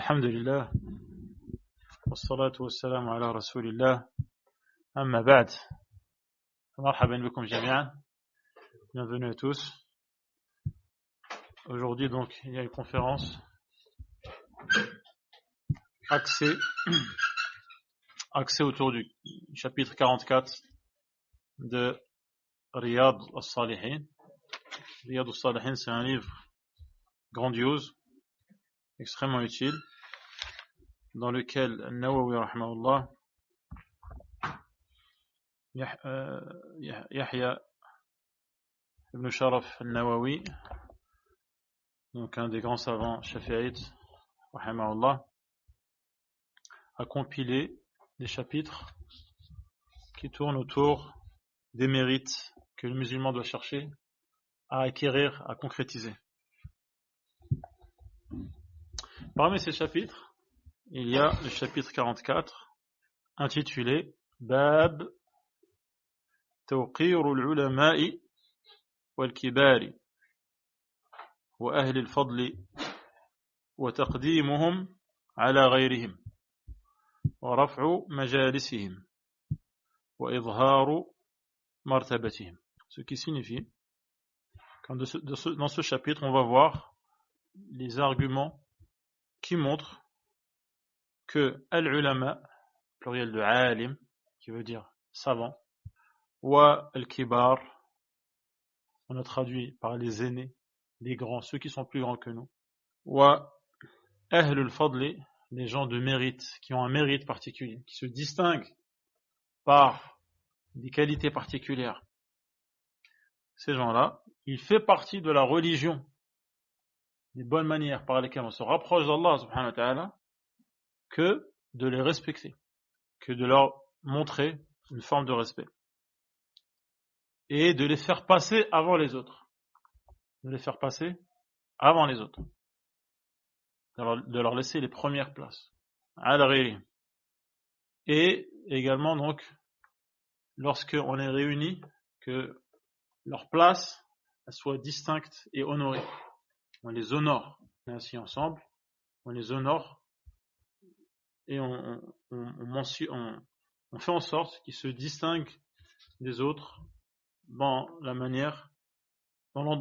الحمد لله والصلاة والسلام على رسول الله أما بعد مرحبا بكم جميعا. Bienvenue à tous. Aujourd'hui donc il y a une conférence axée autour du chapitre 44 de Riyad al-Salihin. Riyad al-Salihin, c'est un livre grandiose, extrêmement utile, dans lequel An-Nawawi rahimahullah, Yahya ibn Sharaf al-Nawawi, donc un des grands savants shafi'ites rahimahullah, a compilé des chapitres qui tournent autour des mérites que le musulman doit chercher à acquérir, à concrétiser. Parmi ces chapitres, il y a le chapitre 44 intitulé Bab Tawqir al-ulama'i wal-kibari wa ahli al-fadli wa taqdimuhum ala ghayrihim wa raf'u majalisihim wa idharu martabatihim. Ce qui signifie que dans ce chapitre, on va voir les arguments qui montrent que al-ulama, pluriel de alim, qui veut dire savant, wa al-kibar, on a traduit par les aînés, les grands, ceux qui sont plus grands que nous, wa ahlul fadli, les gens de mérite, qui ont un mérite particulier, qui se distinguent par des qualités particulières. Ces gens-là, il fait partie de la religion, des bonnes manières par lesquelles on se rapproche d'Allah subhanahu wa ta'ala, que de les respecter, que de leur montrer une forme de respect et de les faire passer avant les autres, de leur laisser les premières places, et également donc lorsque on est réunis, que leur place soit distincte et honorée. On les honore, on est assis ensemble, on les honore et on fait en sorte qu'ils se distinguent des autres dans la manière,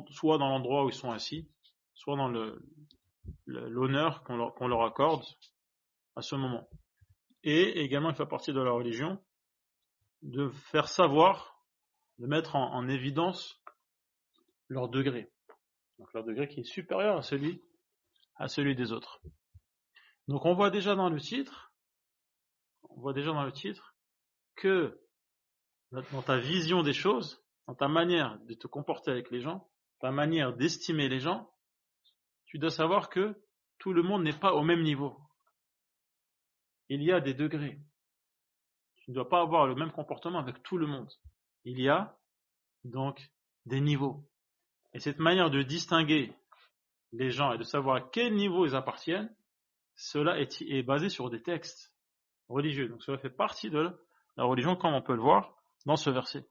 soit dans l'endroit où ils sont assis, soit dans l'honneur qu'on leur accorde à ce moment. Et également, il fait partie de la religion de faire savoir, de mettre en évidence leur degré. Donc leur degré qui est supérieur à celui des autres. Donc on voit déjà dans le titre que dans ta vision des choses, dans ta manière de te comporter avec les gens, ta manière d'estimer les gens, tu dois savoir que tout le monde n'est pas au même niveau. Il y a des degrés. Tu ne dois pas avoir le même comportement avec tout le monde. Il y a donc des niveaux. Et cette manière de distinguer les gens et de savoir à quel niveau ils appartiennent, cela est basé sur des textes religieux. Donc cela fait partie de la religion, comme on peut le voir dans ce verset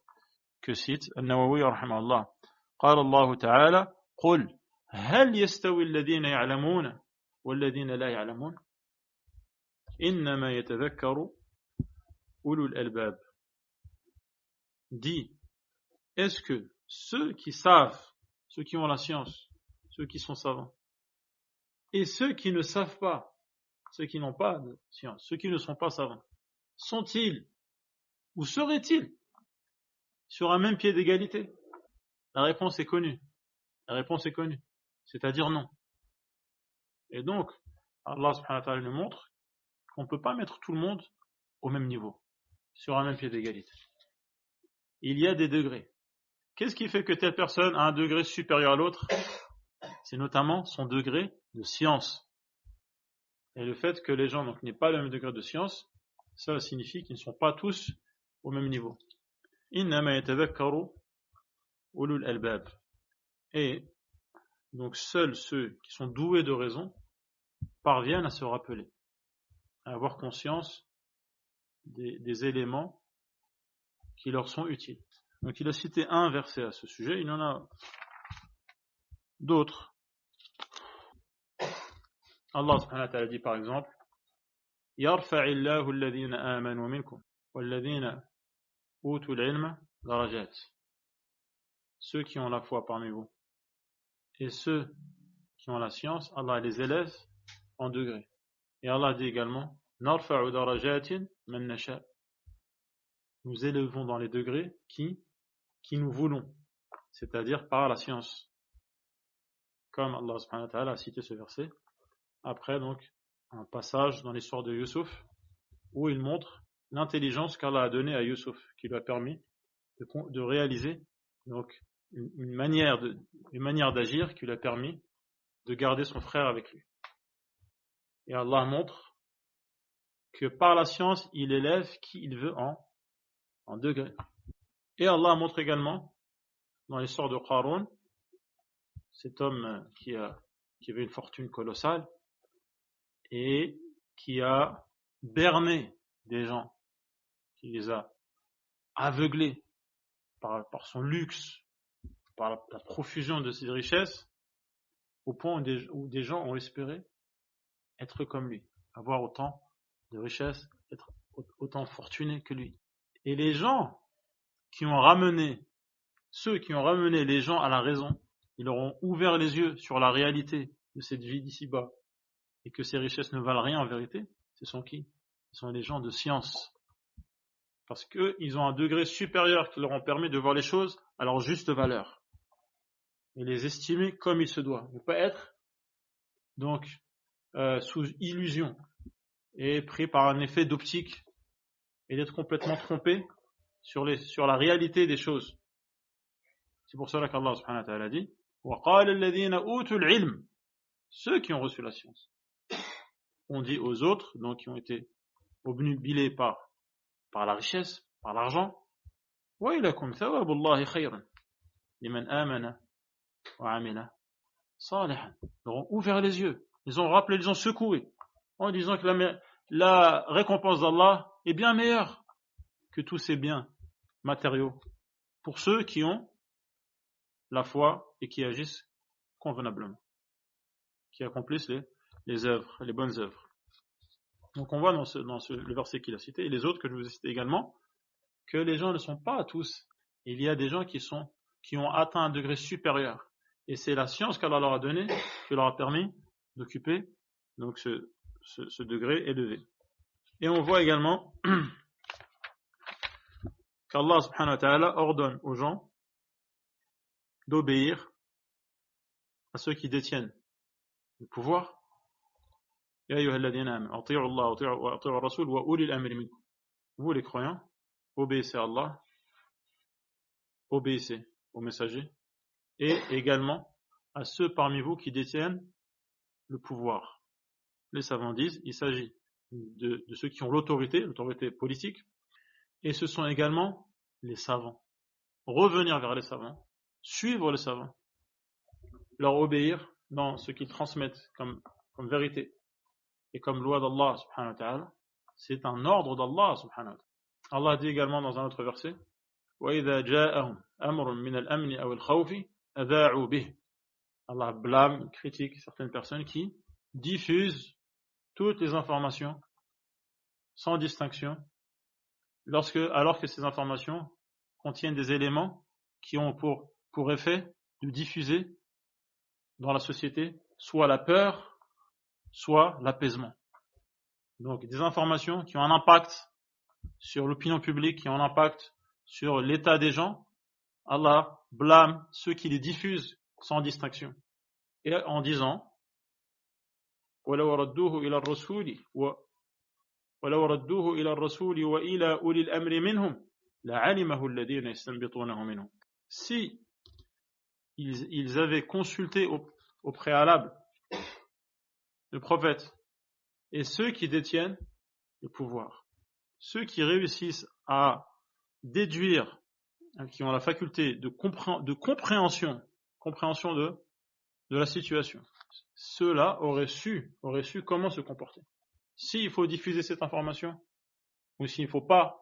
que cite An-Nawawi rahimahullah. قال الله تعالى قل هل يستوي الذين يعلمون والذين لا يعلمون إنما يتذكر أولو الألباب. Dis, est-ce que ceux qui savent, ceux qui ont la science, ceux qui sont savants, et ceux qui ne savent pas, ceux qui n'ont pas de science, ceux qui ne sont pas savants, sont-ils ou seraient-ils sur un même pied d'égalité? La réponse est connue. C'est-à-dire non. Et donc, Allah subhanahu wa ta'ala nous montre qu'on ne peut pas mettre tout le monde au même niveau, sur un même pied d'égalité. Il y a des degrés. Qu'est-ce qui fait que telle personne a un degré supérieur à l'autre? C'est notamment son degré de science. Et le fait que les gens n'aient pas le même degré de science, ça signifie qu'ils ne sont pas tous au même niveau. Innama yatadhakkaru ulul albab. Et donc seuls ceux qui sont doués de raison parviennent à se rappeler, à avoir conscience des éléments qui leur sont utiles. Donc il a cité un verset à ce sujet, il y en a d'autres. Allah subhanahu wa ta'ala dit par exemple يرفع الله الذين آمنوا منكم والذين أوتوا العلم درجات. Ceux qui ont la foi parmi vous et ceux qui ont la science, Allah les élève en degrés. Et Allah dit également نرفع درجات من نشاء. Nous élevons dans les degrés qui nous voulons, c'est-à-dire par la science. Comme Allah subhanahu wa ta'ala a cité ce verset. Après donc un passage dans l'histoire de Youssouf où il montre l'intelligence qu'Allah a donnée à Youssouf, qui lui a permis de réaliser donc une manière d'agir qui lui a permis de garder son frère avec lui. Et Allah montre que par la science, il élève qui il veut en degrés. Et Allah montre également dans l'histoire de Qarun, cet homme qui avait une fortune colossale et qui a berné des gens, qui les a aveuglés par son luxe, par la profusion de ses richesses, au point où des gens ont espéré être comme lui, avoir autant de richesses, être autant fortunés que lui. Et les gens ceux qui ont ramené les gens à la raison, ils leur ont ouvert les yeux sur la réalité de cette vie d'ici-bas et que ces richesses ne valent rien en vérité, ce sont qui? Ce sont les gens de science. Parce qu'ils ont un degré supérieur qui leur ont permis de voir les choses à leur juste valeur et les estimer comme il se doit. Ne pas être donc sous illusion et pris par un effet d'optique et d'être complètement trompé sur la réalité des choses. C'est pour cela qu'Allah subhanahu wa ta'ala dit وَقَالَ الَّذِينَ أُوتُوا الْعِلْمِ. Ceux qui ont reçu la science. On dit aux autres, donc qui ont été obnubilés par la richesse, par l'argent, وَإِلَكُمْ ثَوَابُ اللَّهِ خَيْرًا لِمَنْ آمَنَ وَعَمِلَ صَالِحًا. Ils ont ouvert les yeux, ils ont rappelé, ils ont secoué, en disant que la récompense d'Allah est bien meilleure que tous ces biens matériaux pour ceux qui ont la foi et qui agissent convenablement, qui accomplissent les œuvres, les bonnes œuvres. Donc on voit dans le verset qu'il a cité et les autres que je vous ai cités également que les gens ne sont pas tous. Il y a des gens qui ont atteint un degré supérieur et c'est la science qu'Allah leur a donnée qui leur a permis d'occuper donc ce degré élevé. Et on voit également qu'Allah subhanahu wa ta'ala ordonne aux gens d'obéir à ceux qui détiennent le pouvoir. Ya ayyuhalladhina amanu ati'u Allah wa ati'u ar-rasul wa ulil amri minkum. Vous les croyants, obéissez à Allah, obéissez aux messagers et également à ceux parmi vous qui détiennent le pouvoir. Les savants disent, il s'agit de ceux qui ont l'autorité politique, et ce sont également les savants. Revenir vers les savants, suivre les savants, leur obéir dans ce qu'ils transmettent comme vérité et comme loi d'Allah subhanahu wa ta'ala, c'est un ordre d'Allah subhanahu wa ta'ala. Allah dit également dans un autre verset وَإِذَا جَاءَهُمْ أَمْرٌ مِنَ الْأَمْنِ أَوِ الْخَوْفِ أَذَاعُوا بِهِ. Allah blâme, critique certaines personnes qui diffusent toutes les informations sans distinction alors que ces informations contiennent des éléments qui ont pour effet de diffuser dans la société soit la peur, soit l'apaisement. Donc des informations qui ont un impact sur l'opinion publique, qui ont un impact sur l'état des gens, Allah blâme ceux qui les diffusent sans distinction. Et en disant وَلَوْ رَدُّوهُ إِلَى الرَّسُولِ وَإِلَى أُولِي الْأَمْرِ مِنْهُمْ لَعَلِمَهُ الَّذِينَ يَسْتَنبِطُونَهُ مِنْهُمْ. Si ils avaient consulté au préalable le prophète et ceux qui détiennent le pouvoir, ceux qui réussissent à déduire, qui ont la faculté de compréhension de la situation, ceux-là auraient su comment se comporter. S'il faut diffuser cette information, ou s'il ne faut pas,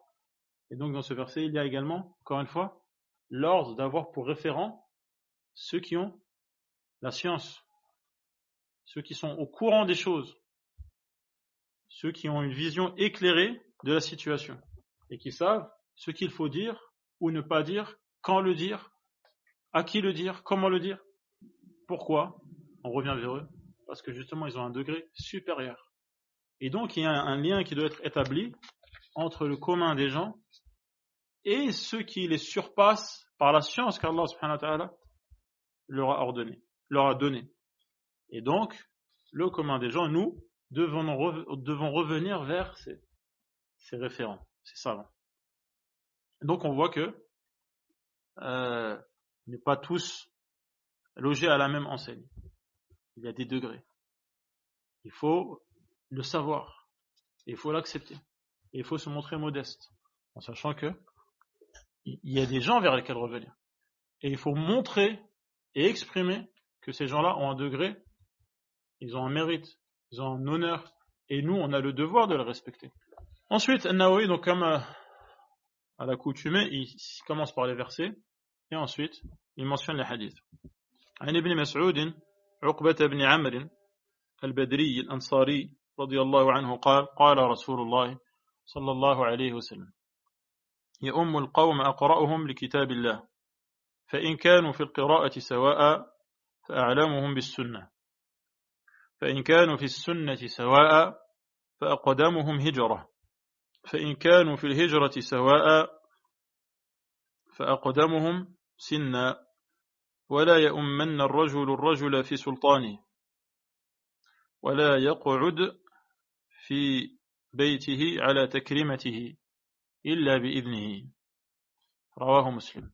et donc dans ce verset, il y a également, encore une fois, l'ordre d'avoir pour référent ceux qui ont la science, ceux qui sont au courant des choses, ceux qui ont une vision éclairée de la situation et qui savent ce qu'il faut dire ou ne pas dire, quand le dire, à qui le dire, comment le dire. Pourquoi? On revient vers eux. Parce que justement, ils ont un degré supérieur. Et donc, il y a un lien qui doit être établi entre le commun des gens et ceux qui les surpassent par la science qu'Allah subhanahu wa ta'ala leur a ordonné, leur a donné. Et donc, le commun des gens, nous, devons revenir vers ces référents, ces savants. Donc, on voit que on n'est pas tous logés à la même enseigne. Il y a des degrés. Il faut le savoir. Et il faut l'accepter. Et il faut se montrer modeste. En sachant que il y a des gens vers lesquels revenir. Et il faut montrer et exprimer que ces gens-là ont un degré, ils ont un mérite, ils ont un honneur. Et nous, on a le devoir de le respecter. Ensuite, An-Nawawi, donc comme à l'accoutumée, il commence par les versets. Et ensuite, il mentionne les hadiths. عن ابن مسعود عقبة بن عمرو البدري الأنصاري رضي الله عنه قال قال رسول الله صلى الله عليه وسلم يؤم القوم أقرأهم لكتاب الله فإن كانوا في القراءة سواء فأعلمهم بالسنة فإن كانوا في السنة سواء فأقدمهم هجرة فإن كانوا في الهجرة سواء فأقدمهم سنا ولا يؤمن الرجل في سلطانه ولا يقعد في بيته على تكريمته إلا بإذنه رواه مسلم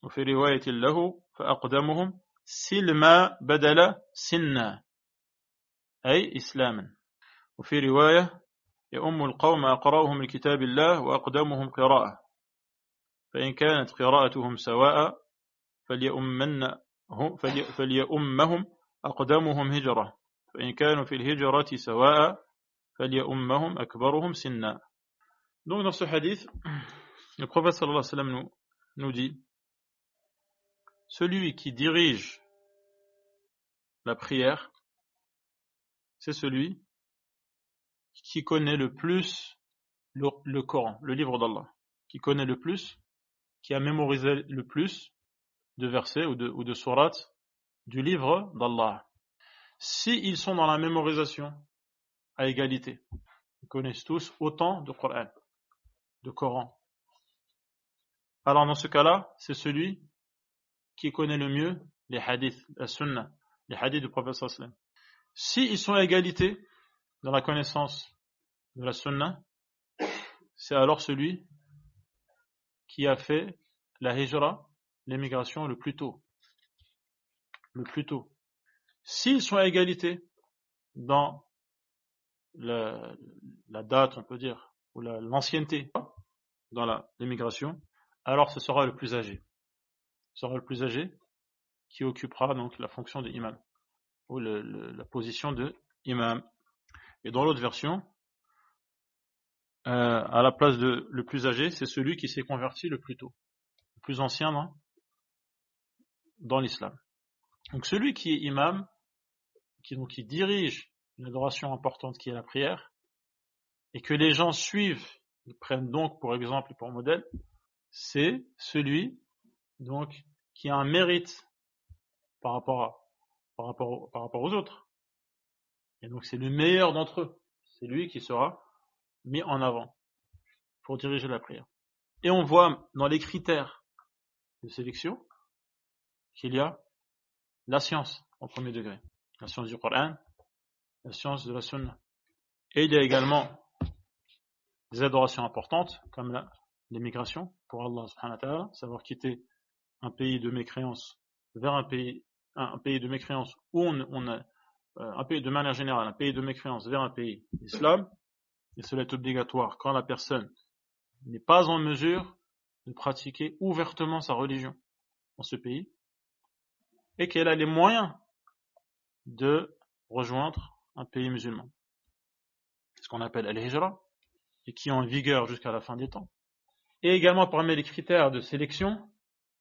وفي رواية له فأقدمهم سلما بدل سنا أي إسلاما وفي رواية يؤم القوم أقرأهم لكتاب الله وأقدمهم قراءة فإن كانت قراءتهم سواء فليؤمهم أقدمهم هجرة فإن كانوا في الهجرة سواء فليؤمهم أكبرهم سنا. Donc dans ce hadith, le prophète sallallahu alayhi wa sallam nous dit, celui qui dirige la prière, c'est celui qui connaît le plus le Coran, le livre d'Allah, qui connaît le plus, qui a mémorisé le plus de versets ou de sourates du livre d'Allah. Si ils sont dans la mémorisation à égalité, ils connaissent tous autant de Coran. Alors dans ce cas-là, c'est celui qui connaît le mieux les hadiths, la sunna, les hadiths du prophète sallallahu alayhi wa sallam. Si ils sont à égalité dans la connaissance de la sunna, c'est alors celui qui a fait la hijra, l'émigration le plus tôt. S'ils sont à égalité dans la date, on peut dire, ou l'ancienneté dans l'émigration, alors ce sera le plus âgé. Ce sera le plus âgé qui occupera donc la fonction d'imam, ou la position de imam. Et dans l'autre version, à la place de le plus âgé, c'est celui qui s'est converti le plus tôt, le plus ancien dans l'islam. Donc celui qui est imam, qui dirige une adoration importante qui est la prière, et que les gens suivent, ils prennent donc pour exemple et pour modèle, c'est celui donc qui a un mérite par rapport aux autres. Et donc c'est le meilleur d'entre eux. C'est lui qui sera mis en avant pour diriger la prière. Et on voit dans les critères de sélection qu'il y a la science en premier degré, la science du Coran, la science de la Sunna. Et il y a également des adorations importantes comme l'émigration pour Allah subhanahu wa ta'ala, savoir quitter un pays de mécréance vers un pays de mécréance où on a un pays de manière générale, un pays de mécréance vers un pays d'islam, et cela est obligatoire quand la personne n'est pas en mesure de pratiquer ouvertement sa religion dans ce pays et qu'elle a les moyens de rejoindre un pays musulman. Ce qu'on appelle al-hijra et qui est en vigueur jusqu'à la fin des temps. Et également parmi les critères de sélection,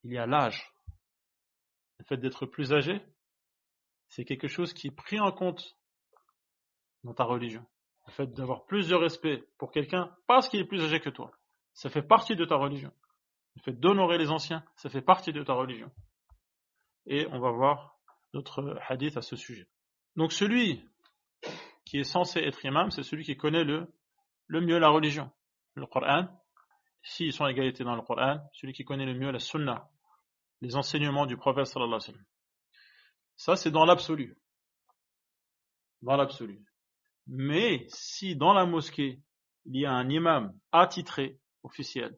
il y a l'âge. Le fait d'être plus âgé, c'est quelque chose qui est pris en compte dans ta religion. Le fait d'avoir plus de respect pour quelqu'un parce qu'il est plus âgé que toi, ça fait partie de ta religion. Le fait d'honorer les anciens, ça fait partie de ta religion. Et on va voir d'autres hadiths à ce sujet. Donc celui qui est censé être imam, c'est celui qui connaît le mieux la religion, le Coran. S'ils sont à égalité dans le Coran, celui qui connaît le mieux la sunna, les enseignements du prophète sallallahu alayhi wa sallam. Ça, c'est dans l'absolu. Dans l'absolu. Mais si dans la mosquée, il y a un imam attitré, officiel,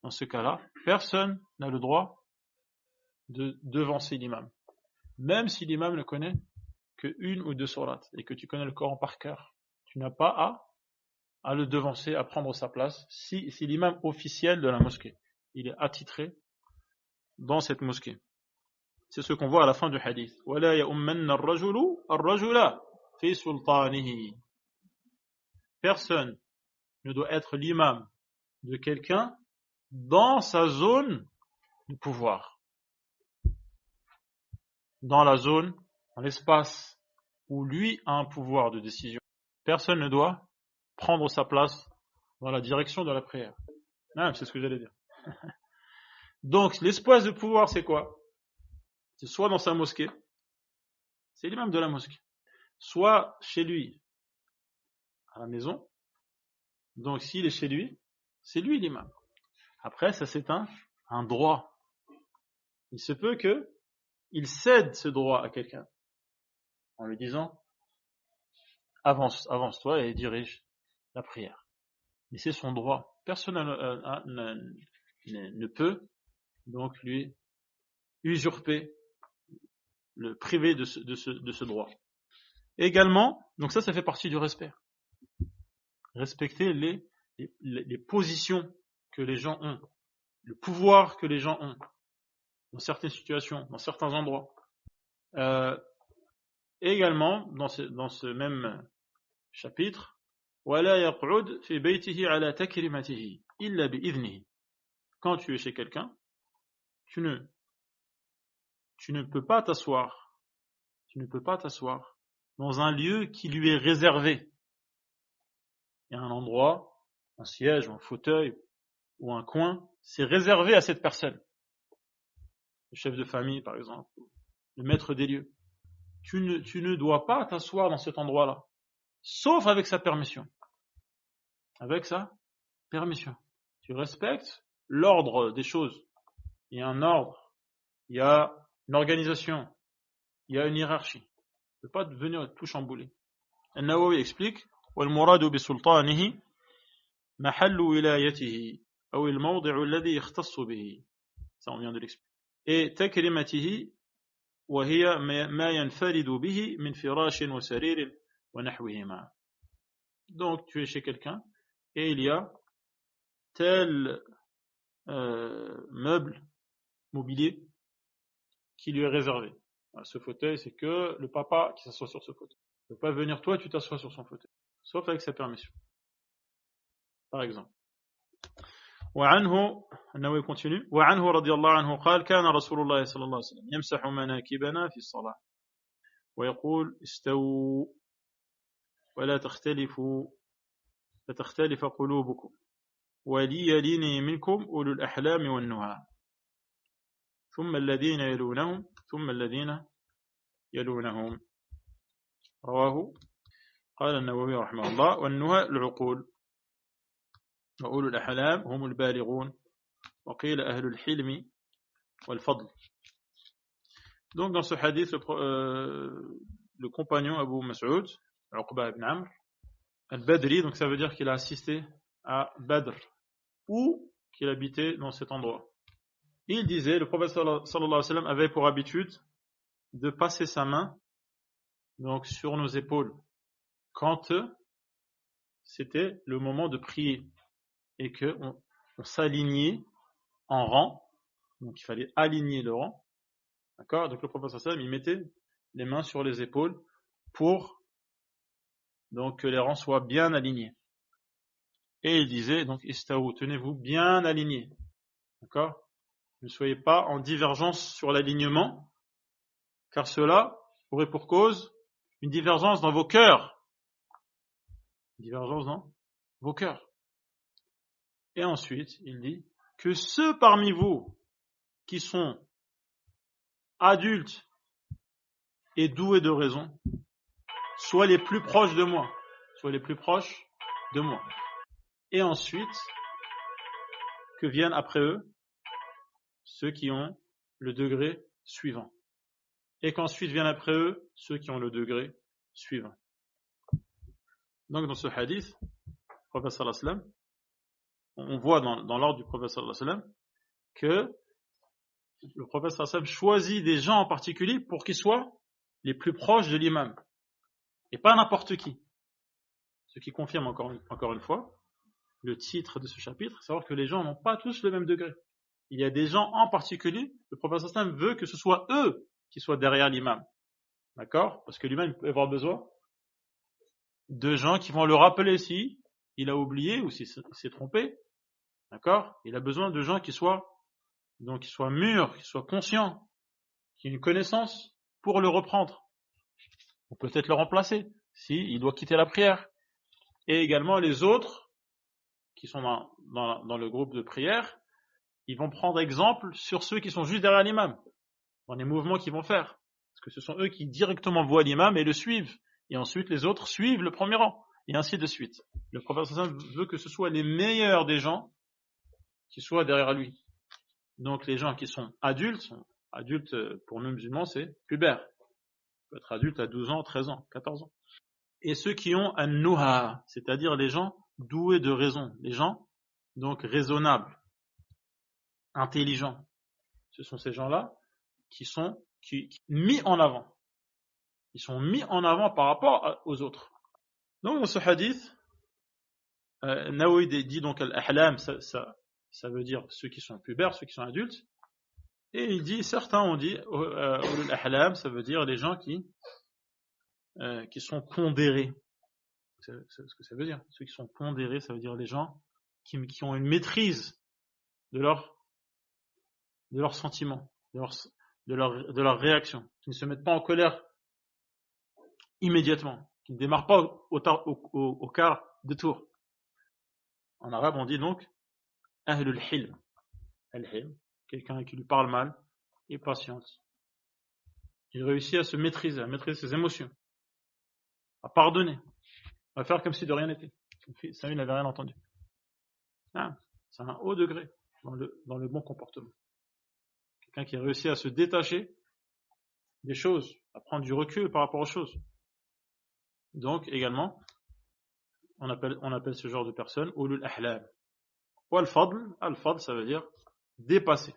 dans ce cas-là, personne n'a le droit de devancer l'imam. Même si l'imam ne connaît que une ou deux sourates et que tu connais le Coran par cœur, tu n'as pas à le devancer, à prendre sa place, si c'est l'imam officiel de la mosquée. Il est attitré dans cette mosquée. C'est ce qu'on voit à la fin du hadith. وَلَا يَؤُمَّنَّ الرَّجُلُ الرَّجُلَ فِي سُلْطَانِهِ. Personne ne doit être l'imam de quelqu'un dans sa zone de pouvoir. Dans la zone, dans l'espace où lui a un pouvoir de décision. Personne ne doit prendre sa place dans la direction de la prière. Ah, c'est ce que j'allais dire. Donc, l'espace de pouvoir, c'est quoi? C'est soit dans sa mosquée, c'est l'imam de la mosquée, soit chez lui, à la maison. Donc, s'il est chez lui, c'est lui l'imam. Après, ça c'est un droit. Il se peut que il cède ce droit à quelqu'un en lui disant avance-toi et dirige la prière. Mais c'est son droit. Personne ne peut donc lui usurper, le priver de ce droit. Et également, donc ça fait partie du respect. Respecter les positions que les gens ont, le pouvoir que les gens ont dans certaines situations, dans certains endroits. Également, dans ce même chapitre, وَلَا يَقْعُدْ فِي بَيْتِهِ عَلَى تَكْرِمَتِهِ إِلَّا بِإِذْنِهِ. Quand tu es chez quelqu'un, tu ne peux pas t'asseoir dans un lieu qui lui est réservé. Il y a un endroit, un siège, ou un fauteuil, ou un coin, c'est réservé à cette personne. Le chef de famille, par exemple, le maître des lieux. Tu ne dois pas t'asseoir dans cet endroit-là, sauf avec sa permission. Avec sa permission. Tu respectes l'ordre des choses. Il y a un ordre, il y a une organisation, il y a une hiérarchie. Tu ne peux pas venir tout chambouler. An-Nawawi explique وَالْمُرَادُ بِسُلْطَانِهِ مَحَلُّ وِلَايَتِهِ أو الموضع الذي يختص به. Ça on vient de l'expliquer. Et تكريمته وهي ما ينفرد به من فراش وسرير ونحوهما. Donc tu es chez quelqu'un et il y a tel meuble, mobilier qui lui est réservé. Ce fauteuil, c'est que le papa qui s'assoit sur ce fauteuil. Tu ne peux pas venir toi, tu t'assois sur son fauteuil, sauf avec sa permission. Par exemple. وعنه النووي continue وعنه رضي الله عنه قال كان رسول الله صلى الله عليه وسلم يمسح مناكبنا في الصلاة ويقول استووا ولا تختلفوا فتختلف قلوبكم وليلين منكم أولو الأحلام والنهى ثم الذين يلونهم ثم الذين يلونهم. رواه قال النووي رحمه الله والنهى العقول وأولو الأحلام هم البالغون وقيل أهل الحلم والفضل. Donc dans ce hadith, le compagnon Abu Mas'ud, Uqba ibn Amr, al-Badri, donc ça veut dire qu'il a assisté à Badr, ou qu'il habitait dans cet endroit. Il disait, le prophète sallallahu alayhi wa sallam avait pour habitude de passer sa main donc sur nos épaules quand c'était le moment de prier et que on s'alignait en rang, donc il fallait aligner le rang. D'accord? Donc le prophète sallallahu alayhi wa sallam, il mettait les mains sur les épaules pour donc que les rangs soient bien alignés. Et il disait donc istaou, tenez-vous bien alignés. D'accord? Ne soyez pas en divergence sur l'alignement, car cela aurait pour cause une divergence dans vos cœurs. Une divergence dans vos cœurs. Et ensuite, il dit que ceux parmi vous qui sont adultes et doués de raison soient les plus proches de moi. Soient les plus proches de moi. Et ensuite, que viennent après eux ceux qui ont le degré suivant. Et qu'ensuite viennent après eux ceux qui ont le degré suivant. Donc dans ce hadith, le prophète sallallahu alayhi wa sallam, on voit dans l'ordre du prophète sallallahu alayhi wa sallam que le prophète sallallahu alayhi wa sallam choisit des gens en particulier pour qu'ils soient les plus proches de l'imam. Et pas n'importe qui. Ce qui confirme encore une fois le titre de ce chapitre, savoir que les gens n'ont pas tous le même degré. Il y a des gens en particulier, le prophète sallallahu alayhi wa sallam veut que ce soit eux qui soient derrière l'imam. D'accord? Parce que l'imam peut avoir besoin de gens qui vont le rappeler si il a oublié ou s'il s'est trompé. D'accord? Il a besoin de gens qui soient mûrs, qui soient conscients, qui aient une connaissance pour le reprendre. Ou peut-être le remplacer s'il doit quitter la prière. Et également les autres qui sont dans le groupe de prière, ils vont prendre exemple sur ceux qui sont juste derrière l'imam, dans les mouvements qu'ils vont faire. Parce que ce sont eux qui directement voient l'imam et le suivent. Et ensuite les autres suivent le premier rang. Et ainsi de suite. Le prophète sallallahu alayhi wa sallam veut que ce soit les meilleurs des gens qui soient derrière lui. Donc les gens qui sont adultes pour nous musulmans, c'est pubère. On peut être adulte à 12 ans, 13 ans, 14 ans. Et ceux qui ont an-nuha, c'est-à-dire les gens doués de raison, les gens donc raisonnables, intelligents. Ce sont ces gens-là qui sont mis en avant. Ils sont mis en avant par rapport aux autres. Donc dans ce hadith, Nawawi dit donc al-ahlam, ça veut dire ceux qui sont pubères, ceux qui sont adultes. Et il dit, certains ont dit, al-ahlam, ça veut dire les gens qui sont pondérés. C'est ce que ça veut dire. Ceux qui sont pondérés, ça veut dire les gens qui ont une maîtrise de leurs sentiments, de leur réaction, qui ne se mettent pas en colère immédiatement, qui ne démarrent pas au quart de tour. En arabe, on dit donc ahlul hilm. Al-hilm, quelqu'un qui lui parle mal et patiente. Il réussit à se maîtriser, à maîtriser ses émotions, à pardonner, à faire comme si de rien n'était. Ça, il n'avait rien entendu. C'est un haut degré dans le bon comportement. Quelqu'un qui a réussi à se détacher des choses, à prendre du recul par rapport aux choses. Donc, également, on appelle ce genre de personnes ulul ahlam. Ou al-fadl, ça veut dire dépasser.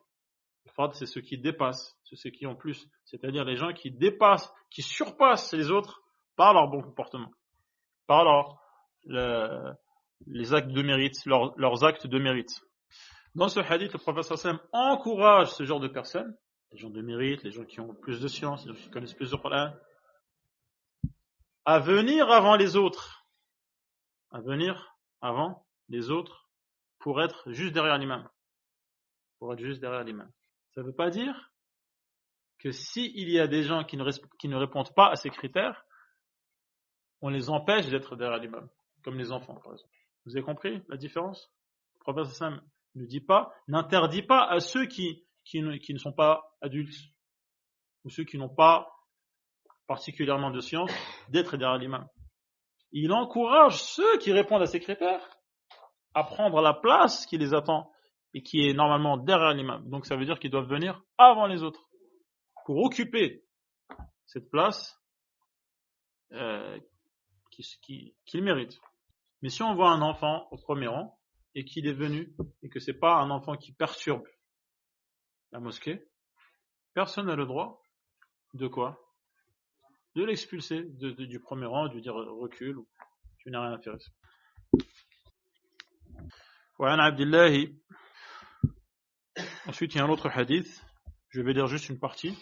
Le fadl, c'est ceux qui dépassent, c'est ceux qui ont plus. C'est-à-dire les gens qui dépassent, qui surpassent les autres par leur bon comportement, par les actes de mérite, leurs actes de mérite. Dans ce hadith, le prophète sallallahu alayhi wa sallam encourage ce genre de personnes, les gens de mérite, les gens qui ont plus de science, les gens qui connaissent plus de Coran, à venir avant les autres. À venir avant les autres pour être juste derrière l'imam. Pour être juste derrière l'imam. Ça ne veut pas dire que s'il y a des gens qui ne répondent pas à ces critères, on les empêche d'être derrière l'imam, comme les enfants par exemple. Vous avez compris la différence? Le prophète sallallahu alayhi wa sallam ne dit pas, n'interdit pas à ceux qui ne sont pas adultes ou ceux qui n'ont pas particulièrement de science d'être derrière l'imam. Il encourage ceux qui répondent à ces critères à prendre la place qui les attend et qui est normalement derrière l'imam. Donc ça veut dire qu'ils doivent venir avant les autres pour occuper cette place qu'ils méritent. Mais si on voit un enfant au premier rang et qu'il est venu et que c'est pas un enfant qui perturbe la mosquée, personne n'a le droit de quoi? De l'expulser du premier rang, de lui dire recule, tu n'as rien à faire ici. وعن عبد الله. Ensuite, il y a un autre hadith. Je vais lire juste une partie.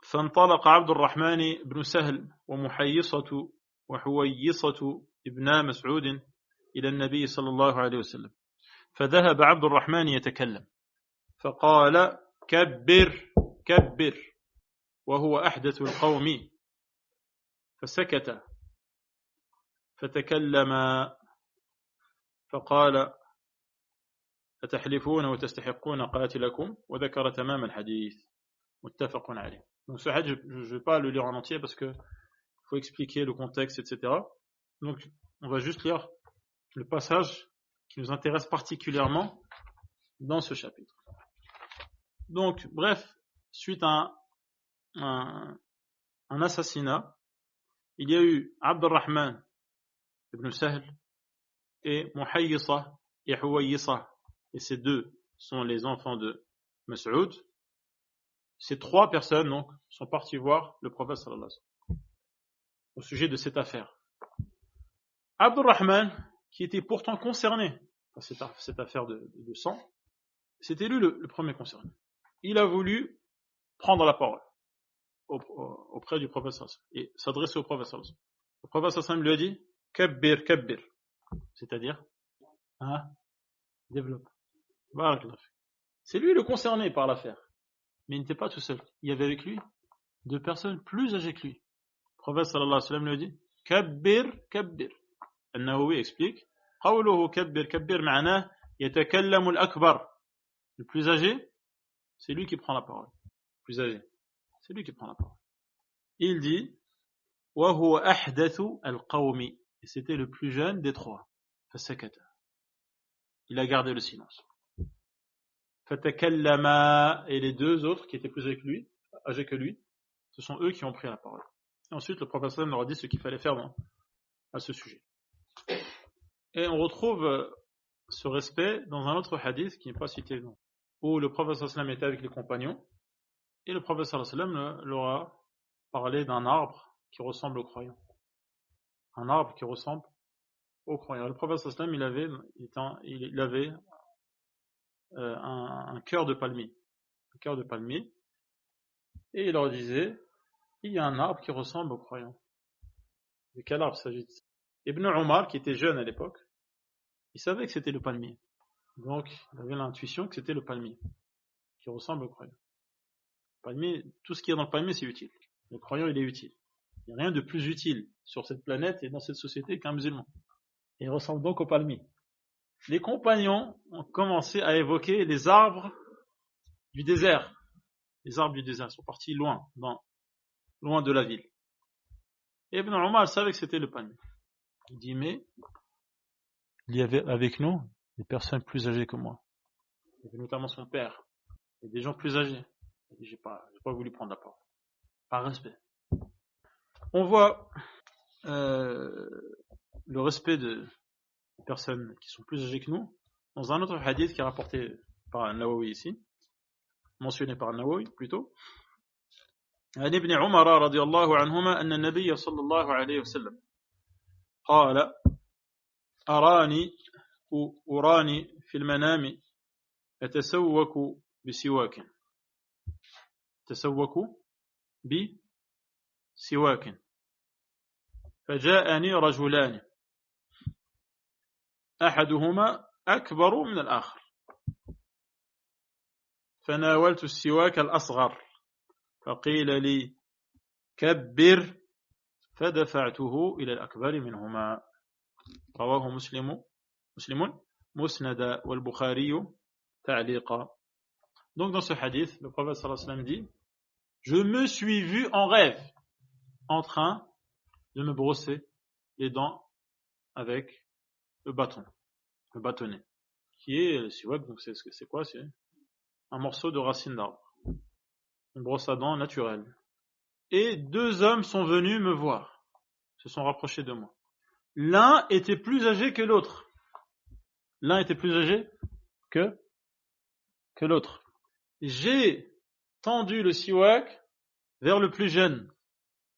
فانطلق عبد الرحمن بن سهل ومحيصة وحويصة ابن مسعود إلى النبي صلى الله عليه وسلم فذهب عبد الرحمن يتكلم فقال كبر وهو أحدث القوم فسكت فتكلم فقال أتحلفون وتستحقون قاتلكم وذكر تمام الحديث متفق عليه. Donc ce hadith, je ne vais pas le lire en entier parce que faut expliquer le contexte, etc. Donc on va juste lire le passage qui nous intéresse particulièrement dans ce chapitre. Donc bref, suite à un assassinat, il y a eu Abdurrahman ibn Sahl et Muhayyisa et Huwayyisa, et ces deux sont les enfants de Mas'ud. Ces trois personnes donc sont partis voir le prophète sallallahu alayhi wa sallam au sujet de cette affaire. Abdurrahman, qui était pourtant concerné par cette affaire de sang, c'était lui le premier concerné. Il a voulu prendre la parole auprès du prophète sallallahu alayhi wa sallam et s'adresser au prophète sallallahu alayhi wa sallam. Le prophète sallallahu alayhi wa sallam lui a dit Kabbir, kabbir, c'est-à-dire développe. C'est lui le concerné par l'affaire. Mais il n'était pas tout seul. Il y avait avec lui deux personnes plus âgées que lui. Le prophète sallallahu alayhi wa sallam lui a dit Kabbir, kabbir. An-Nawawi explique قوله كبر كبر معناه يتكلم الأكبر. Le plus âgé, c'est lui qui prend la parole. Le plus âgé, c'est lui qui prend la parole. Il dit وهو أحدث القوم. Et c'était le plus jeune des trois. فسكت. Il a gardé le silence. فَتَكَلَّمَا. Et les deux autres qui étaient plus âgés que lui, ce sont eux qui ont pris la parole. Et ensuite, le prophète sallam leur a dit ce qu'il fallait faire à ce sujet. Et on retrouve ce respect dans un autre hadith qui n'est pas cité, où le prophète sallam était avec les compagnons, et le prophète sallam leur a parlé d'un arbre qui ressemble aux croyants. Un arbre qui ressemble aux croyants. Le prophète sallam, il avait un cœur de palmier. Un cœur de palmier. Et il leur disait, il y a un arbre qui ressemble aux croyants. De quel arbre s'agit-il? Ibn Omar, qui était jeune à l'époque, il savait que c'était le palmier. Donc, il avait l'intuition que c'était le palmier, qui ressemble aux croyants. Le palmier, tout ce qui est dans le palmier, c'est utile. Le croyant, il est utile. Il n'y a rien de plus utile sur cette planète et dans cette société qu'un musulman. Et il ressemble donc au palmier. Les compagnons ont commencé à évoquer les arbres du désert. Les arbres du désert sont partis loin de la ville. Et Ibn Omar savait que c'était le palmier. Il dit, mais il y avait avec nous des personnes plus âgées que moi. Il y avait notamment son père. Et des gens plus âgés. Il dit, j'ai pas voulu prendre la parole. Par respect. On voit le respect des personnes qui sont plus âgées que nous dans un autre hadith qui est rapporté par An-Nawawi ici, mentionné par An-Nawawi plutôt. عن ابن عمر رضي الله عنهما أن النبي صلى الله عليه وسلم قال أراني في المنام أتسوك بسواك فجاءني رجلان أحدهما أكبر من الآخر فناولت السواك الأصغر فقيل لي كبر فدفعته إلى الأكبر منهما رواه مسلم مسند والبخاري تعليقا. Donc dans ce hadith, le prophète sallallahu alayhi wa sallam dit, je me suis vu en rêve en train de me brosser les dents avec le bâtonnet, qui est le siwak. Donc c'est quoi? C'est un morceau de racine d'arbre, une brosse à dents naturelle. Et deux hommes sont venus me voir, se sont rapprochés de moi. L'un était plus âgé que l'autre. L'un était plus âgé que l'autre. J'ai tendu le siwak vers le plus jeune,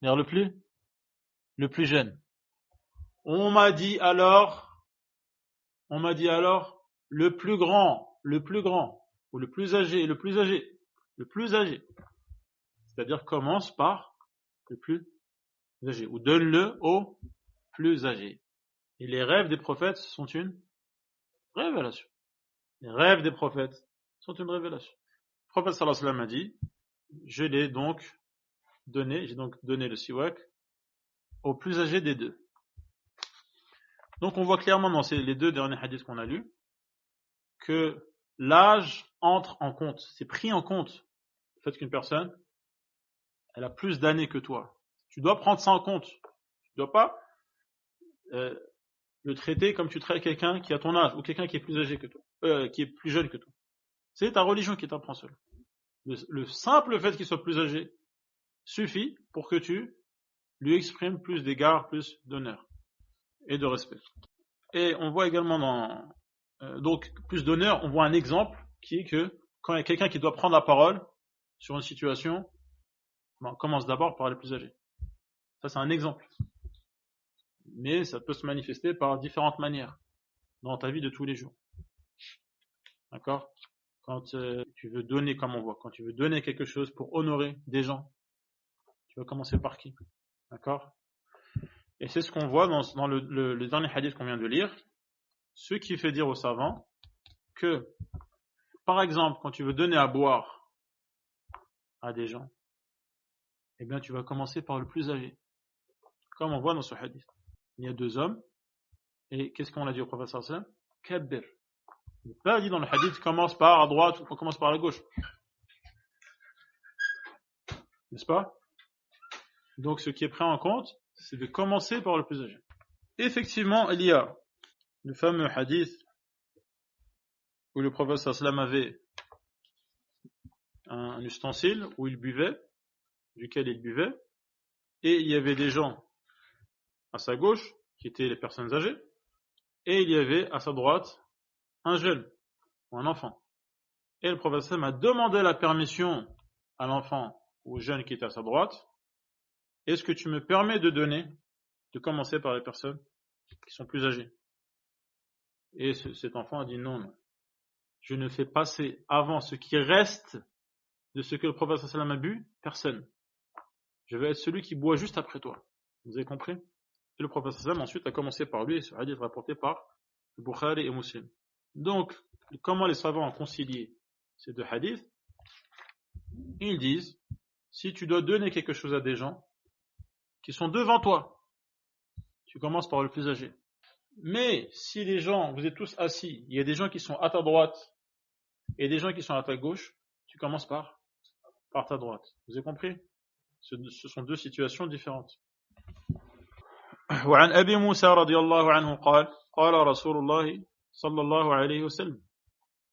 vers le plus jeune. On m'a dit alors, le plus grand, ou le plus âgé. C'est-à-dire commence par le plus âgé, ou donne-le au plus âgé. Et les rêves des prophètes sont une révélation. Les rêves des prophètes sont une révélation. Le prophète sallallahu alayhi wa sallam a dit, je l'ai donc j'ai donc donné le siwak au plus âgé des deux. Donc on voit clairement dans les deux derniers hadiths qu'on a lus que l'âge entre en compte, c'est pris en compte le fait qu'une personne elle a plus d'années que toi. Tu dois prendre ça en compte. Tu ne dois pas le traiter comme tu traites quelqu'un qui a ton âge ou quelqu'un qui est plus âgé que toi, qui est plus jeune que toi. C'est ta religion qui t'apprend cela. Le simple fait qu'il soit plus âgé suffit pour que tu lui exprimes plus d'égard, plus d'honneur et de respect. Et on voit également donc plus d'honneur, on voit un exemple qui est que quand il y a quelqu'un qui doit prendre la parole sur une situation, on commence d'abord par les plus âgés. Ça c'est un exemple. Mais ça peut se manifester par différentes manières dans ta vie de tous les jours. D'accord ? Quand tu veux donner, comme on voit, quand tu veux donner quelque chose pour honorer des gens, tu vas commencer par qui ? D'accord ? Et c'est ce qu'on voit dans le dernier hadith qu'on vient de lire, ce qui fait dire aux savants que, par exemple, quand tu veux donner à boire à des gens, eh bien tu vas commencer par le plus âgé. Comme on voit dans ce hadith. Il y a deux hommes, et qu'est-ce qu'on a dit au prophète sallallahu alayhi wa sallam ? Kabbir. Il n'est pas dit dans le hadith, commence par à droite ou commence par la gauche. N'est-ce pas ? Donc ce qui est pris en compte, c'est de commencer par le plus âgé. Effectivement, il y a le fameux hadith où le prophète sallallahu alayhi wa sallam avait un ustensile où il buvait, duquel il buvait, et il y avait des gens à sa gauche, qui étaient les personnes âgées, et il y avait à sa droite un jeune, ou un enfant. Et le prophète sallallahu alayhi wa sallam a demandé la permission à l'enfant ou au jeune qui était à sa droite, est-ce que tu me permets de commencer par les personnes qui sont plus âgées? Et cet enfant a dit non, je ne fais passer avant ce qui reste de ce que le prophète sallallahu alayhi wa sallam a bu, personne. Je vais être celui qui boit juste après toi. Vous avez compris? Et le prophète sallallahu alayhi wa sallam ensuite a commencé par lui, et ce hadith rapporté par Bukhari et Muslim. Donc, comment les savants ont concilié ces deux hadiths? Ils disent, si tu dois donner quelque chose à des gens qui sont devant toi, tu commences par le plus âgé. Mais si les gens, vous êtes tous assis, il y a des gens qui sont à ta droite et des gens qui sont à ta gauche, tu commences par ta droite. Vous avez compris? Ce sont deux situations différentes. وعن أبي موسى رضي الله عنه قال قال رسول الله صلى الله عليه وسلم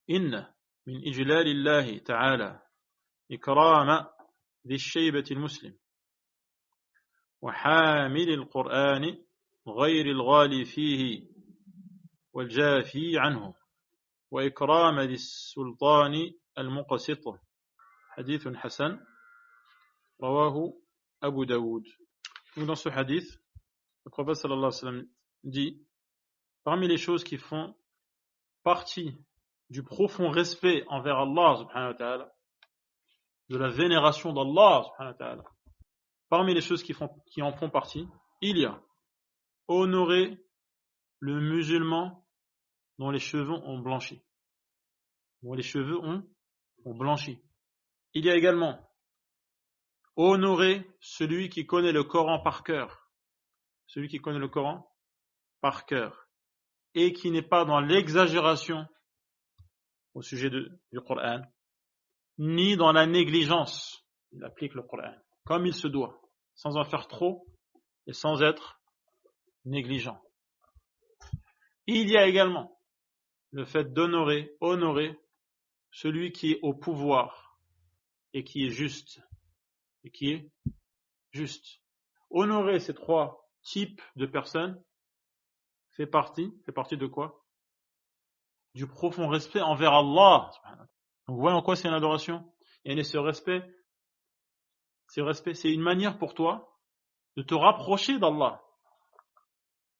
إن من إجلال الله تعالى إكرام ذي الشيبة المسلم وحامل القرآن غير الغالي فيه والجافي عنه وإكرام ذي السلطان المقسط حديث حسن رواه أبو داود. Dans ce hadith, le prophète sallallahu alayhi wa sallam dit, parmi les choses qui font partie du profond respect envers Allah subhanahu wa ta'ala, de la vénération d'Allah subhanahu wa ta'ala, parmi les choses qui en font partie, il y a honorer le musulman dont les cheveux ont blanchi. Dont les cheveux ont blanchi. Il y a également honorer celui qui connaît le Coran par cœur. Celui qui connaît le Coran par cœur. Et qui n'est pas dans l'exagération au sujet du Coran, ni dans la négligence. Il applique le Coran comme il se doit, sans en faire trop et sans être négligent. Il y a également le fait honorer celui qui est au pouvoir et qui est juste. Honorer ces trois types de personnes fait partie de quoi? Du profond respect envers Allah. Donc, vous voyez en quoi c'est une adoration? Et ce respect, c'est une manière pour toi de te rapprocher d'Allah.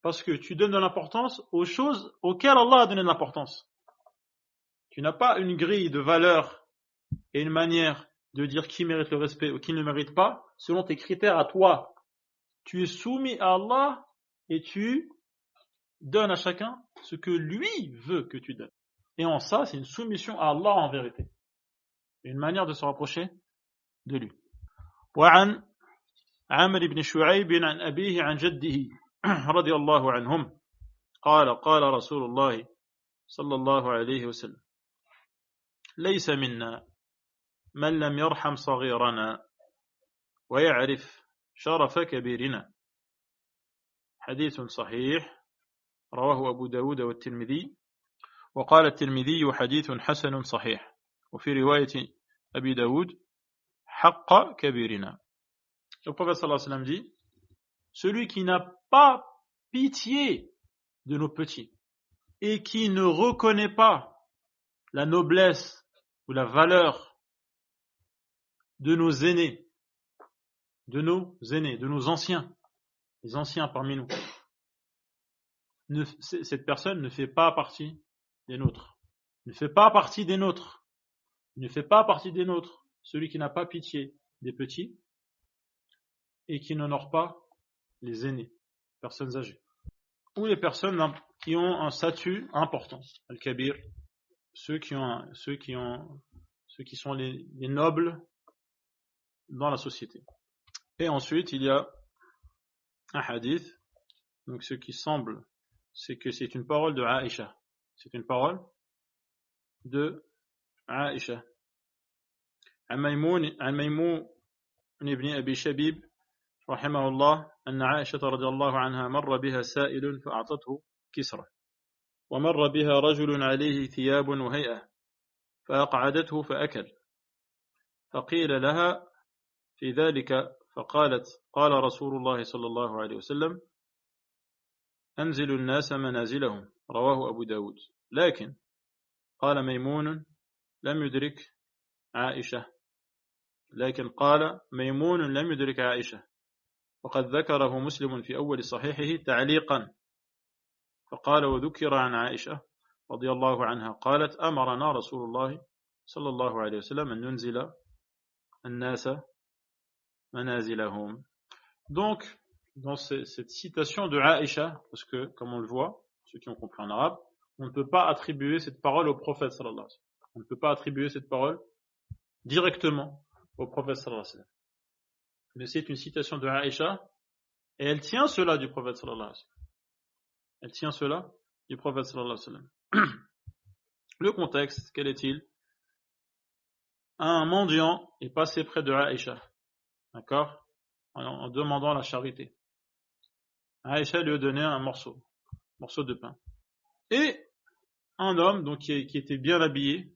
Parce que tu donnes de l'importance aux choses auxquelles Allah a donné de l'importance. Tu n'as pas une grille de valeurs et une manière de dire qui mérite le respect ou qui ne le mérite pas, selon tes critères à toi. Tu es soumis à Allah et tu donnes à chacun ce que lui veut que tu donnes. Et en ça, c'est une soumission à Allah en vérité. Une manière de se rapprocher de lui. وعن عامر بن شعيب عن أبيه عن جده رضي الله عنهم قال قال رسول الله صلى الله عليه وسلم ليس منا من لم يرحم صغيرنا ويعرف شرف كبيرنا. حديث صحيح رواه أبو داود والترمذي، وقال الترمذي حديث حسن صحيح، وفي رواية أبي داود حق كبيرنا. Le prophète sallallahu alayhi wa sallam dit, celui qui n'a pas pitié de nos petits et qui ne reconnaît pas la noblesse ou la valeur de nos aînés, de nos anciens, les anciens parmi nous, cette personne ne fait pas partie des nôtres. Ne fait pas partie des nôtres. Ne fait pas partie des nôtres. Celui qui n'a pas pitié des petits et qui n'honore pas les aînés, personnes âgées, ou les personnes qui ont un statut important, al-kabir, ceux qui sont les nobles dans la société. Et ensuite, il y a un hadith, donc ce qui semble, c'est que c'est une parole de Aïcha. C'est une parole de Aïcha. عن ميمون بن أبي شبيب رحمه الله أن عائشة رضي الله عنها مر بها سائل فأعطته كسرة، ومر بها رجل عليه ثياب وهيئة فأقعدته فأكل، فقيل لها في ذلك فقالت قال رسول الله صلى الله عليه وسلم أنزل الناس منازلهم، رواه أبو داود. لكن قال ميمون لم يدرك عائشة، وقد ذكره مسلم في أول صحيحه تعليقا، فقال وذكر عن عائشة رضي الله عنها قالت أمرنا رسول الله صلى الله عليه وسلم أن ننزل الناس منازلهم. Donc, dans cette citation de Aïcha, parce que, comme on le voit, ceux qui ont compris en arabe, on ne peut pas attribuer cette parole au prophète sallallahu alayhi wa sallam. On ne peut pas attribuer cette parole directement au prophète sallallahu alayhi wa sallam. Mais c'est une citation de Aïcha, et elle tient cela du prophète sallallahu alayhi wa sallam. Elle tient cela du prophète sallallahu alayhi wa sallam. Le contexte, quel est-il? Un mendiant est passé près de Aïcha, d'accord, en demandant la charité. Aïcha lui a donné un morceau de pain. Et un homme donc qui était bien habillé,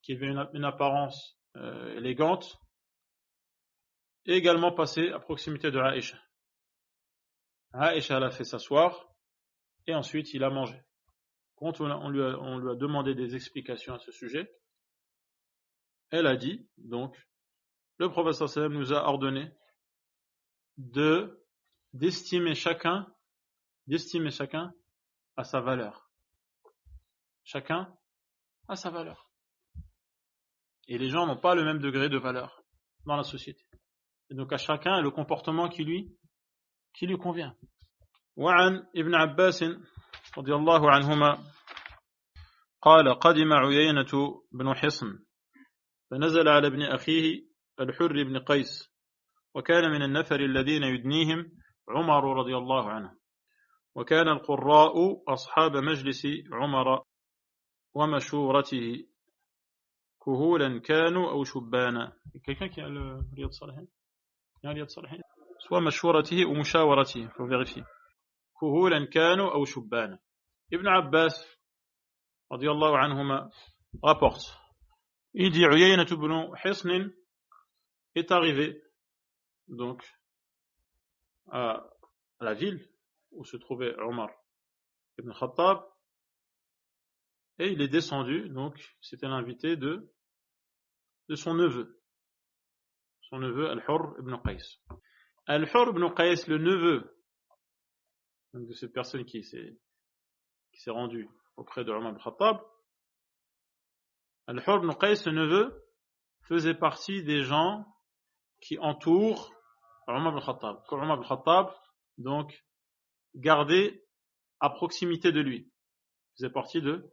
qui avait une apparence élégante, est également passé à proximité de Aïcha. Aïcha l'a fait s'asseoir et ensuite il a mangé. Quand on lui a demandé des explications à ce sujet, elle a dit, donc, le prophète sallallahu alayhi wa sallam nous a ordonné d'estimer chacun à sa valeur. Chacun à sa valeur. Et les gens n'ont pas le même degré de valeur dans la société. Et donc à chacun le comportement qui lui convient. وعن ابن عباس رضي الله عنهما قال قدم عيينة بن حصن فنزل على ابن أخيه الحر بن قيس وكان من النفر الذين يدنيهم عمر رضي الله عنه وكان القراء أصحاب مجلس عمر ومشورته كهولا كانوا أو شبانا. Quelqu'un qui a le Riyad Salihin? Il y a un Riyad Salihin? Soit مشورته ou مشاورته, faut vérifier. كهولا كانوا أو شبانا. Ibn Abbas رضي الله عنهما rapporte. Il dit Uyayna ibn Hisn est arrivé donc à la ville où se trouvait Omar ibn Khattab et il est descendu, donc c'était l'invité de son neveu Al-Hurr ibn Qais. Al-Hurr ibn Qais, le neveu donc, de cette personne qui s'est rendue auprès de Omar ibn Khattab, Al-Hurr ibn Qais, ce neveu, faisait partie des gens qui entourent Omar ibn Khattab. Quand Omar ibn Khattab, donc, gardait à proximité de lui. Il faisait partie de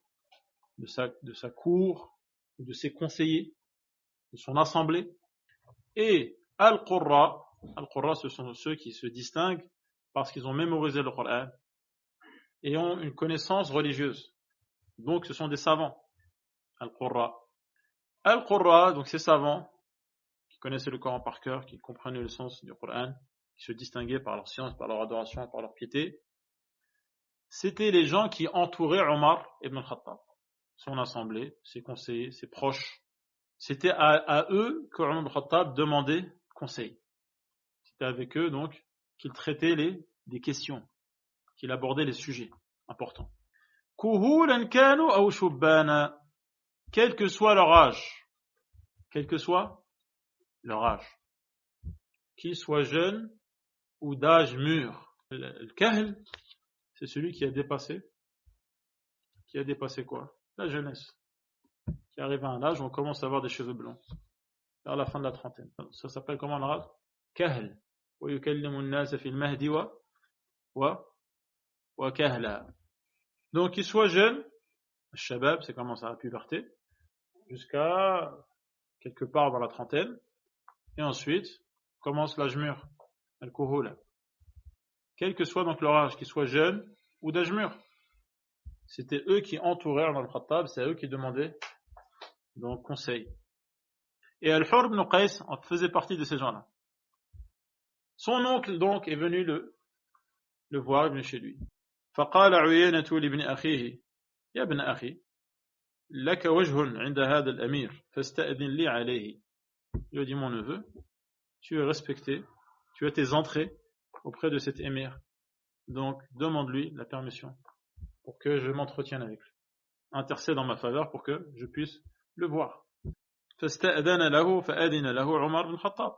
sa cour, de ses conseillers, de son assemblée. Et Al-Qurra, Al-Qurra, ce sont ceux qui se distinguent parce qu'ils ont mémorisé le Coran et ont une connaissance religieuse. Donc ce sont des savants. Al-Qurra. Al-Qurra, donc ces savants qui connaissaient le Coran par cœur, qui comprenaient le sens du Coran, qui se distinguaient par leur science, par leur adoration, par leur piété, c'était les gens qui entouraient Omar ibn al-Khattab, son assemblée, ses conseillers, ses proches. C'était à eux que Omar ibn al-Khattab demandait conseil. C'était avec eux donc qu'il traitait des questions, qu'il abordait les sujets importants. Kuhulan kanu aw shubbana, quel que soit leur âge, quel que soit leur âge, qu'ils soient jeunes ou d'âge mûr. Le kahl, c'est celui qui a dépassé quoi? La jeunesse. Qui arrive à un âge où on commence à avoir des cheveux blancs, vers la fin de la trentaine. Ça s'appelle comment en arabe? Kahl. ويكلم الناس في المهد وكهلا. Donc qu'ils soient jeunes, le shabab, c'est commence à la puberté, jusqu'à quelque part dans la trentaine, et ensuite commence l'âge mûr, al-kuhula. Quel que soit donc leur âge, qu'ils soient jeunes ou d'âge mûr. C'était eux qui entouraient Omar ibn al-Khattab, c'est eux qui demandaient donc conseil. Et Al-Hurr ibn Qais faisait partie de ces gens-là. Son oncle donc est venu le voir, il est venu chez lui. فقال عيينة لابن أخيه يا ابن أخي لك وجه عند هذا الأمير فاستأذن لي عليه. Il a dit, mon neveu, tu es respecté, tu as tes entrées auprès de cet émir, donc demande-lui la permission pour que je m'entretienne avec lui, intercède en ma faveur pour que je puisse le voir. فاستأذن له فأذن له عمر بن الخطاب.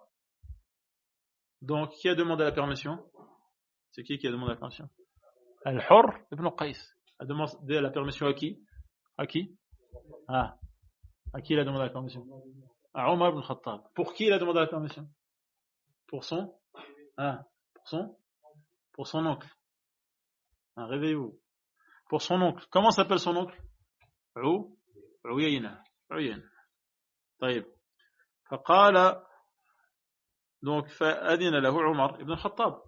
Donc qui a demandé la permission? C'est qui a demandé la permission? Al-Hurr ibn Qais a demandé la permission à qui? À qui? À qui il a demandé la permission? À Omar ibn Khattab. Pour qui il a demandé la permission? Pour son oncle. Réveillez-vous. Pour son oncle. Comment s'appelle son oncle? عيينة. طيب. فقال donc فأذن له عمر ibn Khattab.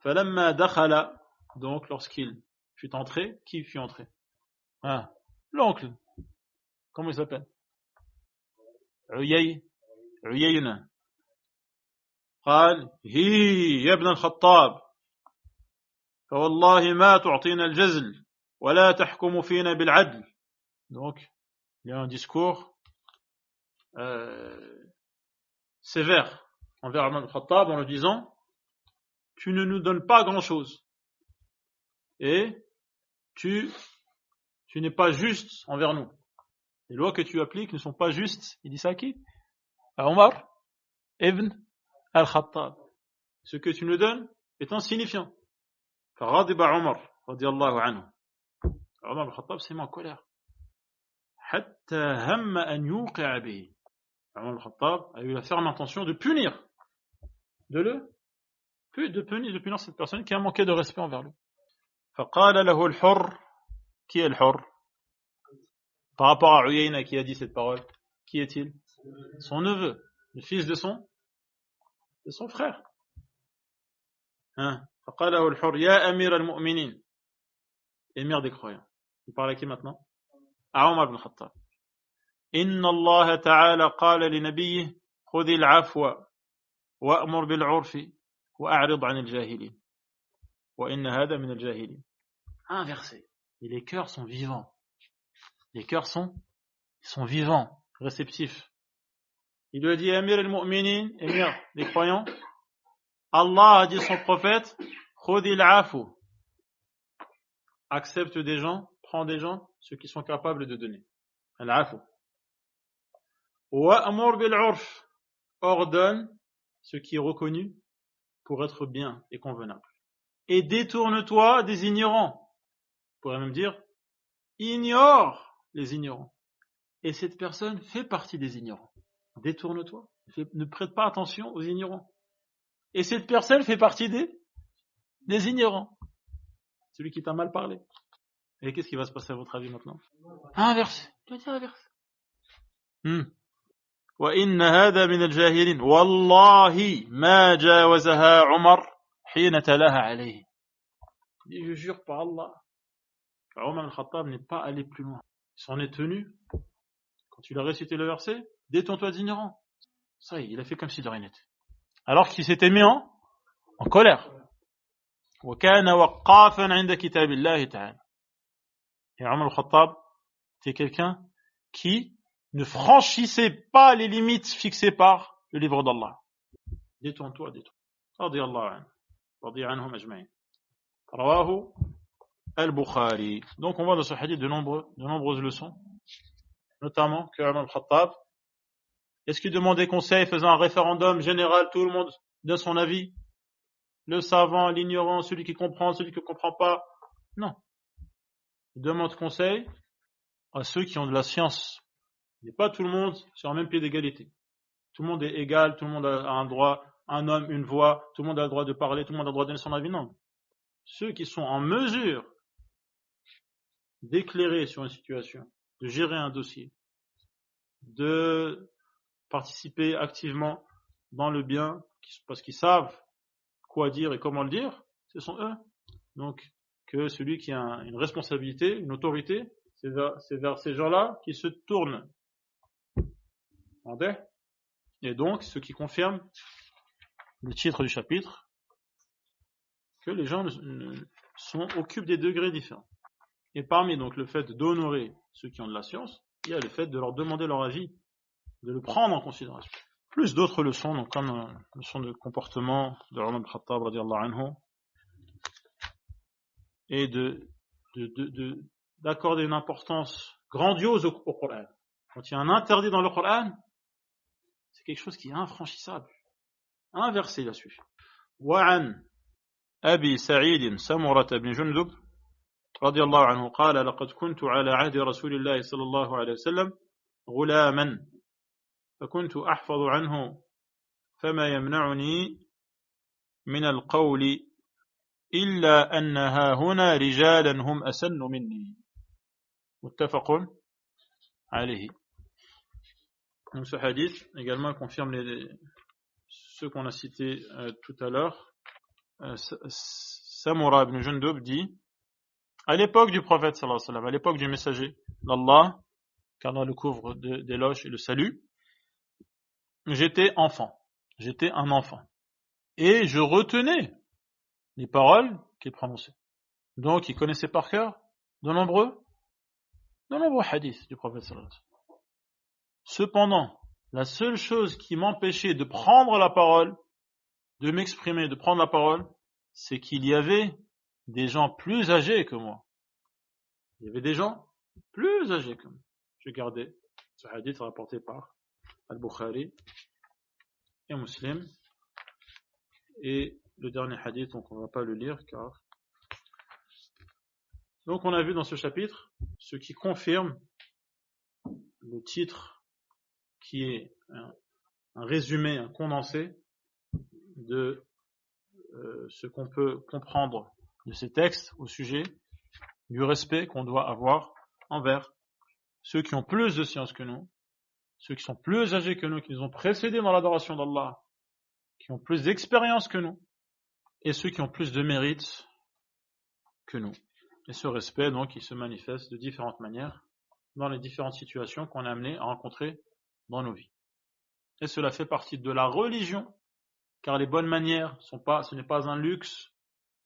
فلما دخل, donc lorsqu'il fut entré, qui fut entré? L'oncle. Comment il s'appelle? عيينة. قال هي يا ابن الخطاب فوالله ما تعطينا الجزل ولا تحكم فينا بالعدل. Donc il y a un discours sévère envers Omar ibn Khattab en lui disant, tu ne nous donnes pas grand chose et tu n'es pas juste envers nous. Les lois que tu appliques ne sont pas justes. Il dit ça à qui? À Omar ibn al-Khattab. Ce que tu nous donnes est insignifiant. فغضب عمر رضي الله عنه. Omar ibn al-Khattab s'est mis en colère. حتى هم أن يوقع به. Omar ibn al-Khattab a eu la ferme intention de punir, de punir cette personne qui a manqué de respect envers lui. فقال له الحر. Qui est le Hurr? Par rapport à Uyayna qui a dit cette parole, qui est-il? Son neveu, le fils de son frère. فقال له الحر يا أمير المؤمنين, émir des croyants. Il parle à qui maintenant? À Omar ibn Khattab. إن الله تعالى قال لنبيه خذ العفو وأمر بالعرف وأعرض عن الجاهلين وإن هذا من الجاهلين. Un verset. Et les cœurs sont vivants. Les cœurs sont vivants, réceptifs. Il lui a dit, Amir al-Mu'minin, émir des croyants, Allah a dit son prophète, Khudil afu, accepte des gens, prends des gens, ceux qui sont capables de donner. Al-afu. Wa amur bil-urf, ordonne ce qui est reconnu pour être bien et convenable. Et détourne-toi des ignorants. On pourrait même dire, ignore les ignorants. Et cette personne fait partie des ignorants. Détourne-toi. Ne prête pas attention aux ignorants. Et cette personne fait partie des ignorants. Celui qui t'a mal parlé. Et qu'est-ce qui va se passer à votre avis maintenant? Inverse. Tu vas dire inverse. وإن هذا من الجاهلين والله ما جاوزها عمر حين تلاها عليه. Et je jure par Allah, Omar al-Khattab n'est pas allé plus loin. Il s'en est tenu. Quand tu lui as récité le verset, détourne-toi d'ignorant. Ça y est, il a fait comme si de rien n'était. Alors qu'il s'était mis en colère. وكان وقافا عند كتاب الله تعالى. Et Omar al-Khattab était quelqu'un qui ne franchissait pas les limites fixées par le livre d'Allah. Détourne-toi, détourne-toi. رضي الله عنه رضي عنهم أجمعين. رواه البخاري. Donc on voit dans ce hadith de nombreuses leçons, notamment que Omar al-Khattab, est-ce qu'il demandait conseil, faisant un référendum général, tout le monde donne son avis, le savant, l'ignorant, celui qui comprend, celui qui ne comprend pas? Non. Il demande conseil à ceux qui ont de la science. Il n'est pas tout le monde sur un même pied d'égalité. Tout le monde est égal, tout le monde a un droit, un homme, une voix, tout le monde a le droit de parler, tout le monde a le droit de donner son avis. Non. Ceux qui sont en mesure d'éclairer sur une situation, de gérer un dossier, de participer activement dans le bien, parce qu'ils savent quoi dire et comment le dire, ce sont eux. Donc, que celui qui a une responsabilité, une autorité, c'est vers ces gens-là qui se tournent. Et donc, ce qui confirme le titre du chapitre, que les gens occupent des degrés différents. Et parmi donc le fait d'honorer ceux qui ont de la science, il y a le fait de leur demander leur avis, de le prendre en considération. Plus d'autres leçons, donc comme leçon de comportement de Omar al-Khattab radiyallahu anhu, et d'accorder une importance grandiose au Coran. Quand il y a un interdit dans le Coran, c'est quelque chose qui est infranchissable. Un verset là-dessus. وعن أبي سعيد سمرة بن جندب رضي الله عنه قال لقد كنت على عهد رسول الله صلى الله عليه وسلم غلاما فكنت أحفظ عنه فما يمنعني من القول إلا أنها هنا رجالا هم أسن مني متفق عليه. Donc ce hadith également confirme ceux qu'on a cités tout à l'heure. Samura ibn Jundub dit, à l'époque du prophète sallallahu alayhi wa sallam, à l'époque du messager d'Allah, car dans le couvre d'éloge et le salut, j'étais un enfant, et je retenais les paroles qu'il prononçait. Donc il connaissait par cœur de nombreux hadiths du prophète sallallahu alayhi wa sallam. Cependant, la seule chose qui m'empêchait de prendre la parole, de m'exprimer, de prendre la parole, c'est qu'il y avait des gens plus âgés que moi. Il y avait des gens plus âgés que moi. Je gardais ce hadith rapporté par Al-Bukhari et Muslim. Et le dernier hadith, donc on ne va pas le lire car... Donc on a vu dans ce chapitre ce qui confirme le titre qui est un résumé, un condensé de ce qu'on peut comprendre de ces textes au sujet du respect qu'on doit avoir envers ceux qui ont plus de science que nous, ceux qui sont plus âgés que nous, qui nous ont précédés dans l'adoration d'Allah, qui ont plus d'expérience que nous, et ceux qui ont plus de mérite que nous. Et ce respect, donc, il se manifeste de différentes manières dans les différentes situations qu'on est amené à rencontrer dans nos vies. Et cela fait partie de la religion, car les bonnes manières ce n'est pas un luxe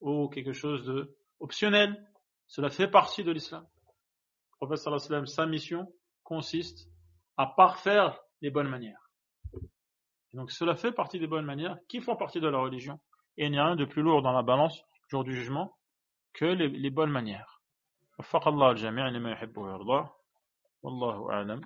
ou quelque chose de optionnel, cela fait partie de l'islam. Le prophète sallallahu alayhi wa sallam, sa mission consiste à parfaire les bonnes manières. Et donc cela fait partie des bonnes manières qui font partie de la religion. Et il n'y a rien de plus lourd dans la balance, jour du jugement, que les bonnes manières. وفق الله الجميع لما يحب ويرضى والله أعلم.